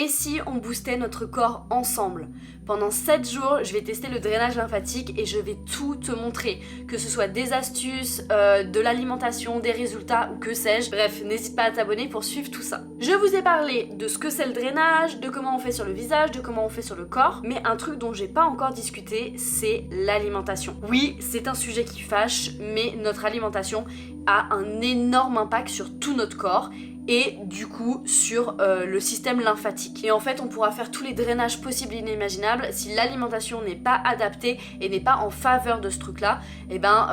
Et si on boostait notre corps ensemble? Pendant 7 jours, je vais tester le drainage lymphatique et je vais tout te montrer, que ce soit des astuces, de l'alimentation, des résultats ou que sais-je. Bref, n'hésite pas à t'abonner pour suivre tout ça. Je vous ai parlé de ce que c'est le drainage, de comment on fait sur le visage, de comment on fait sur le corps, mais un truc dont j'ai pas encore discuté, c'est l'alimentation. Oui, c'est un sujet qui fâche, mais notre alimentation a un énorme impact sur tout notre corps et du coup sur le système lymphatique. Et en fait on pourra faire tous les drainages possibles et inimaginables, si l'alimentation n'est pas adaptée et n'est pas en faveur de ce truc là, et ben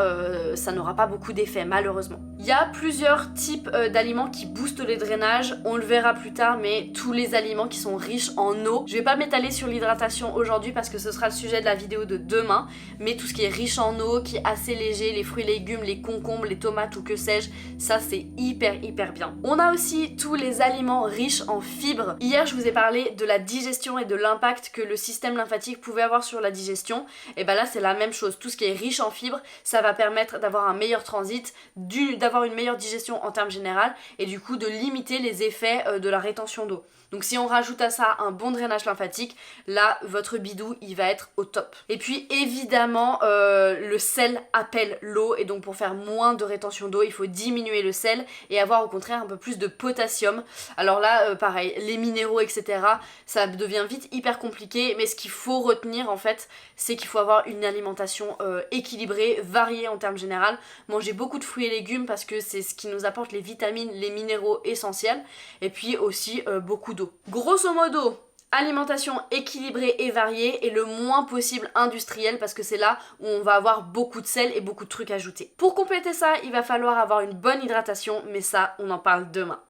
ça n'aura pas beaucoup d'effet malheureusement. Il y a plusieurs types d'aliments qui boostent les drainages, on le verra plus tard, mais tous les aliments qui sont riches en eau. Je vais pas m'étaler sur l'hydratation aujourd'hui parce que ce sera le sujet de la vidéo de demain, mais tout ce qui est riche en eau, qui est assez léger, les fruits et légumes, les concombres, les tomates ou que sais-je, ça c'est hyper bien. On a aussi tous les aliments riches en fibres. Hier je vous ai parlé de la digestion et de l'impact que le système lymphatique pouvait avoir sur la digestion, et ben là c'est la même chose, tout ce qui est riche en fibres, ça va permettre d'avoir un meilleur transit, d'avoir une meilleure digestion en termes général et du coup de limiter les effets de la rétention d'eau. Donc si on rajoute à ça un bon drainage lymphatique, là votre bidou il va être au top. Et puis évidemment le sel appelle l'eau et donc pour faire moins de rétention d'eau il faut diminuer le sel et avoir au contraire un peu plus de potassium. Alors là pareil, les minéraux etc, ça devient vite hyper compliqué, mais ce qu'il faut retenir en fait c'est qu'il faut avoir une alimentation équilibrée, variée en termes général, manger beaucoup de fruits et légumes parce que c'est ce qui nous apporte les vitamines, les minéraux essentiels, et puis aussi beaucoup d'eau. Grosso modo, alimentation équilibrée et variée et le moins possible industrielle parce que c'est là où on va avoir beaucoup de sel et beaucoup de trucs ajoutés. Pour compléter ça, il va falloir avoir une bonne hydratation, mais ça, on en parle demain.